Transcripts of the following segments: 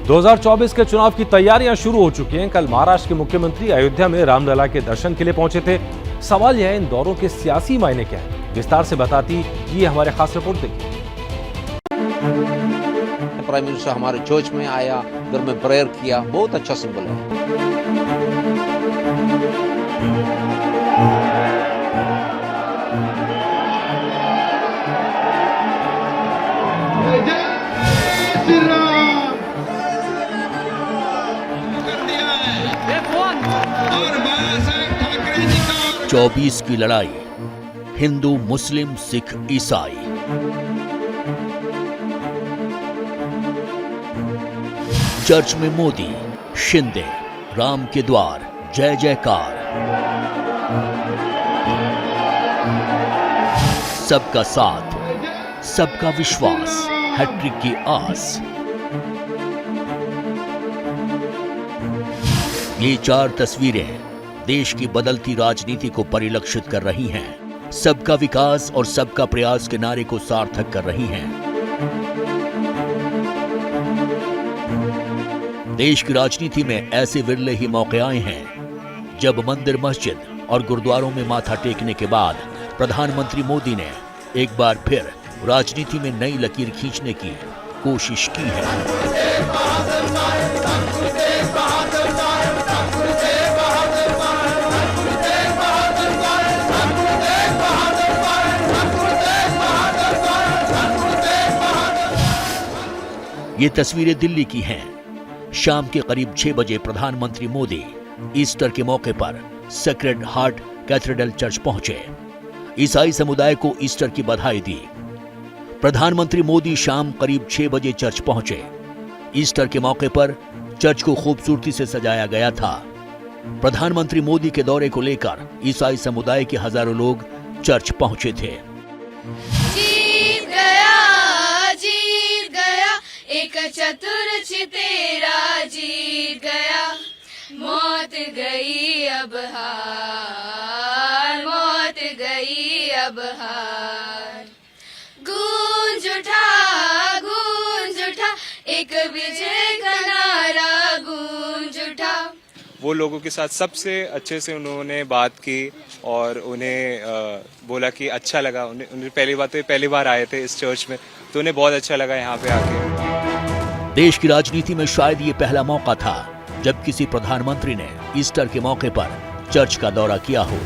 2024 के चुनाव की तैयारियां शुरू हो चुकी हैं। कल महाराष्ट्र के मुख्यमंत्री अयोध्या में रामलला के दर्शन के लिए पहुंचे थे। सवाल यह है, इन दौरों के सियासी मायने क्या है? विस्तार से बताती ये हमारे खास रिपोर्ट देखिए। प्राइम मिनिस्टर हमारे चर्च में आया, घर में प्रेयर किया, बहुत अच्छा सिंबल है। चौबीस की लड़ाई, हिंदू, मुस्लिम, सिख, ईसाई। चर्च में मोदी, शिंदे, राम के द्वार, जय जयकार। सबका साथ, सबका विश्वास, हैट्रिक की आस। ये 4 तस्वीरें देश की बदलती राजनीति को परिलक्षित कर रही हैं। सबका विकास और सबका प्रयास के नारे को सार्थक कर रही हैं। देश की राजनीति में ऐसे विरले ही मौके आए हैं जब मंदिर, मस्जिद और गुरुद्वारों में माथा टेकने के बाद प्रधानमंत्री मोदी ने एक बार फिर राजनीति में नई लकीर खींचने की कोशिश की है। ये तस्वीरें दिल्ली की हैं। शाम के करीब 6 बजे प्रधानमंत्री मोदी ईस्टर के मौके पर सेक्रेड हार्ट कैथेड्रल चर्च पहुंचे। ईसाई समुदाय को ईस्टर की बधाई दी। प्रधानमंत्री मोदी शाम करीब 6 बजे चर्च पहुंचे। ईस्टर के मौके पर चर्च को खूबसूरती से सजाया गया था। प्रधानमंत्री मोदी के दौरे को लेकर ईसाई समुदाय के हजारों लोग चर्च पहुंचे थे। एक चतुर चितेरा जीत गया, मौत गई अब हार, मौत गई अब हार। गूंज उठा एक विजय का नारा गूंज उठा। वो लोगों के साथ सबसे अच्छे से उन्होंने बात की और उन्हें बोला कि अच्छा लगा। उन्हें पहली बार आए थे इस चर्च में, तो उन्हें बहुत अच्छा लगा यहाँ पे आके। देश की राजनीति में शायद ये पहला मौका था जब किसी प्रधानमंत्री ने ईस्टर के मौके पर चर्च का दौरा किया हो।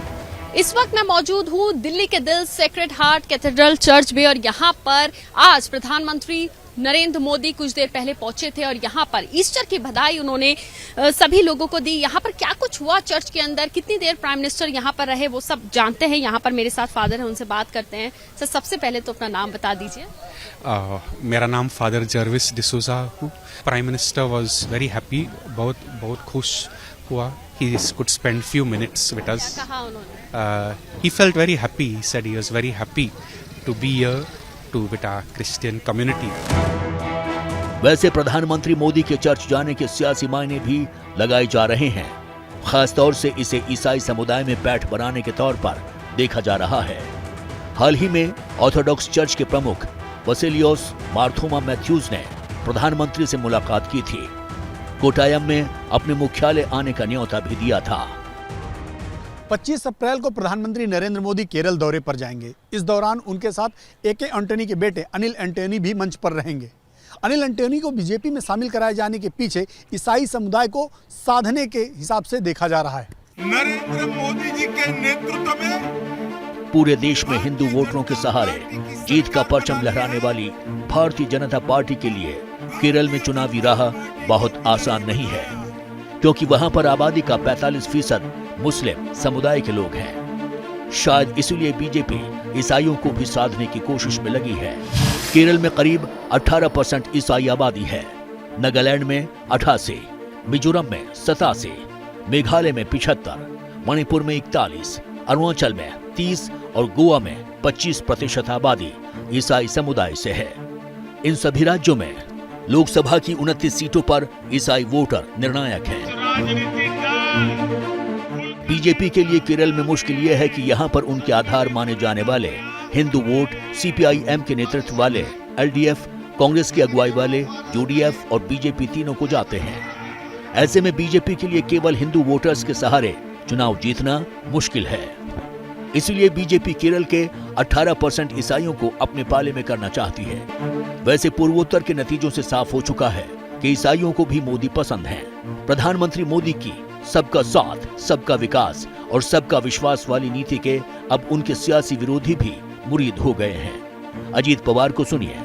इस वक्त मैं मौजूद हूँ दिल्ली के दिल सेक्रेड हार्ट कैथेड्रल चर्च में और यहाँ पर आज प्रधानमंत्री नरेंद्र मोदी कुछ देर पहले पहुंचे थे और यहाँ पर ईस्टर की बधाई उन्होंने सभी लोगों को दी। यहाँ पर क्या कुछ हुआ चर्च के अंदर, कितनी देर प्राइम मिनिस्टर यहाँ पर रहे, वो सब जानते हैं। यहाँ पर मेरे साथ फादर है, उनसे बात करते हैं। सर, सबसे पहले तो अपना नाम बता दीजिए। मेरा नाम फादर जर्विस डिसूजा हूँ। Prime minister was very happy, बहुत खुश हुआ। He could spend few minutes with us. क्या कहा उन्होंने? He felt very happy. He said he was very happy to be here with our Christian community. वैसे प्रधानमंत्री मोदी के चर्च जाने के सियासी मायने भी लगाए जा रहे हैं। खासतौर से इसे ईसाई समुदाय में पैठ बनाने के तौर पर देखा जा रहा है। हाल ही में ऑर्थोडॉक्स चर्च के प्रमुख वसेलियोस मार्थोमा मैथ्यूज ने प्रधानमंत्री से मुलाकात की थी। कोटायम में अपने मुख्यालय आने का न्योता भी दिया था। 25 अप्रैल को प्रधानमंत्री नरेंद्र मोदी केरल दौरे पर जाएंगे। इस दौरान उनके साथ एके एंटोनी के बेटे अनिल एंटोनी भी मंच पर रहेंगे। अनिल एंटोनी को बीजेपी में शामिल कराए जाने के पीछे ईसाई समुदाय को साधने के हिसाब से देखा जा रहा है। नरेंद्र मोदी जी के नेतृत्व में पूरे देश में हिंदू वोटरों के सहारे जीत का परचम लहराने वाली भारतीय जनता पार्टी के लिए केरल में चुनावी राह बहुत आसान नहीं है, क्योंकि वहां पर आबादी का 45% मुस्लिम समुदाय के लोग हैं। शायद इसलिए बीजेपी ईसाइयों को भी साधने की कोशिश में लगी है। केरल में करीब 18% ईसाई आबादी है। नागालैंड में 88, मिजोरम में 87, मेघालय में 75, मणिपुर में 41, अरुणाचल में 30 और गोवा में 25% आबादी ईसाई समुदाय से है। इन सभी राज्यों में लोकसभा की 29 सीटों पर ईसाई वोटर निर्णायक हैं। बीजेपी के लिए केरल में मुश्किल यह है कि यहां पर उनके आधार माने जाने वाले हिंदू वोट सीपीआईएम के नेतृत्व वाले एलडीएफ कांग्रेस की अगुवाई वाले यूडीएफ और बीजेपी तीनों को जाते हैं। ऐसे में बीजेपी के लिए केवल हिंदू वोटर्स के सहारे चुनाव जीतना मुश्किल है। इसलिए बीजेपी केरल के 18% ईसाइयों को अपने पाले में करना चाहती है। वैसे पूर्वोत्तर के नतीजों से साफ हो चुका है कि ईसाइयों को भी मोदी पसंद है। प्रधानमंत्री मोदी की सबका साथ, सबका विकास और सबका विश्वास वाली नीति के अब उनके सियासी विरोधी भी मुरीद हो गए हैं। अजीत पवार को सुनिए।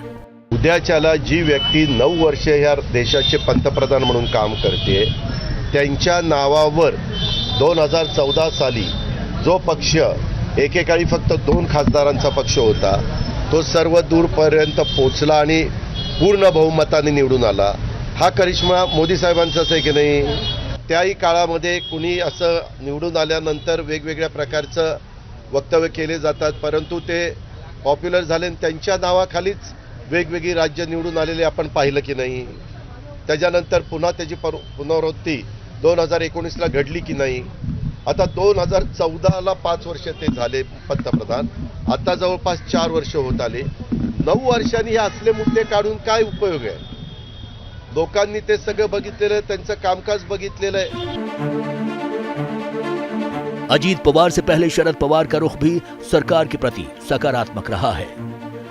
उद्याच्याला जी व्यक्ती 9 वर्ष या देशाचे पंतप्रधान म्हणून काम करते, त्यांच्या नावावर 2014 साली जो पक्ष एकेकाळी फक्त 2 खासदारांचा पक्ष होता, तो सर्व दूरपर्यंत पोहोचला आणि पूर्ण बहुमताने निवडून आला। हा करिश्मा मोदी साहेबांचाच आहे की नाही? त्याही काळामध्ये कुणी असं निवडून आल्यानंतर वेगवेगळ्या प्रकारचं वक्तव्य केले जातात, परंतु ते पॉप्युलर झाले आणि त्यांच्या नावाखालीच वेगवेगळी राज्य निवडून आलेले आपण पाहिलं की नाही? त्याच्यानंतर पुन्हा त्याची पुनरावृत्ती 2019ला घडली की नाही? आता 2014ला 5 वर्ष ते झाले पंतप्रधान, आता जवळपास 4 वर्ष होत आले। 9 वर्षांनी हे असले मुद्दे काढून काय उपयोग आहे? लोकांनी ते सगळं बघितलेलं आहे, त्यांचं कामकाज बघितलेलं आहे। अजीत पवार से पहले शरद पवार का रुख भी सरकार के प्रति सकारात्मक रहा है।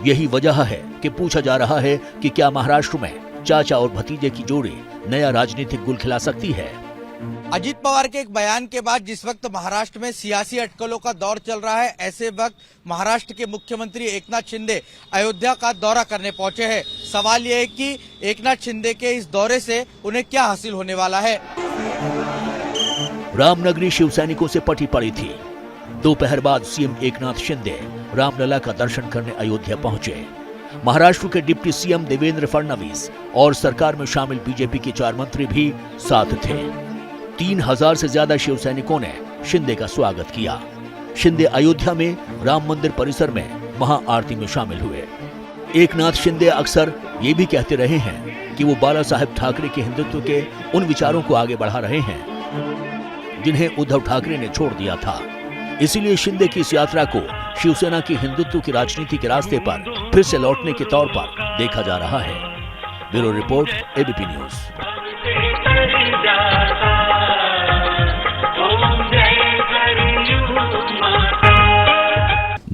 यही वजह है कि पूछा जा रहा है कि क्या महाराष्ट्र में चाचा और भतीजे की जोड़ी नया राजनीतिक गुल खिला सकती है। अजीत पवार के एक बयान के बाद जिस वक्त महाराष्ट्र में सियासी अटकलों का दौर चल रहा है, ऐसे वक्त महाराष्ट्र के मुख्यमंत्री एकनाथ शिंदे अयोध्या का दौरा करने पहुंचे हैं। सवाल यह है कि एकनाथ शिंदे के इस दौरे से उन्हें क्या हासिल होने वाला है। रामनगरी शिव सैनिकों से पटी पड़ी थी। दोपहर बाद सीएम एकनाथ शिंदे रामलला का दर्शन करने अयोध्या पहुंचे। महाराष्ट्र के डिप्टी सीएम देवेंद्र फडणवीस और सरकार में शामिल बीजेपी के 4 मंत्री भी साथ थे। 3000 से ज्यादा शिव सैनिकों ने शिंदे का स्वागत किया। शिंदे अयोध्या में राम मंदिर परिसर में महाआरती में शामिल हुए। एकनाथ शिंदे अक्सर ये भी कहते रहे हैं कि वो बाला साहेब ठाकरे के हिंदुत्व के उन विचारों को आगे बढ़ा रहे हैं जिन्हें उद्धव ठाकरे ने छोड़ दिया था। इसीलिए शिंदे की इस यात्रा को शिवसेना की हिंदुत्व की राजनीति के रास्ते पर फिर से लौटने के तौर पर देखा जा रहा है। Bureau report, ABP news.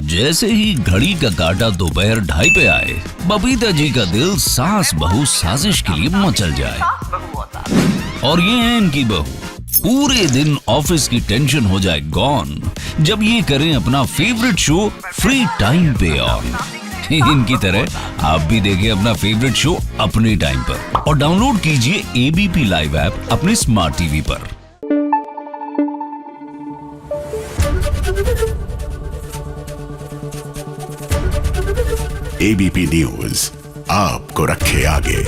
जैसे ही घड़ी का काटा दोपहर 2:30 पे आए, बबीता जी का दिल सास बहू साजिश के लिए मचल जाए। और ये है इनकी बहू, पूरे दिन ऑफिस की टेंशन हो जाए गॉन जब ये करें अपना फेवरेट शो फ्री टाइम पे ऑन। इनकी तरह आप भी देखें अपना फेवरेट शो अपने टाइम पर और डाउनलोड कीजिए एबीपी लाइव ऐप अपने स्मार्ट टीवी पर। एबीपी न्यूज आपको रखे आगे।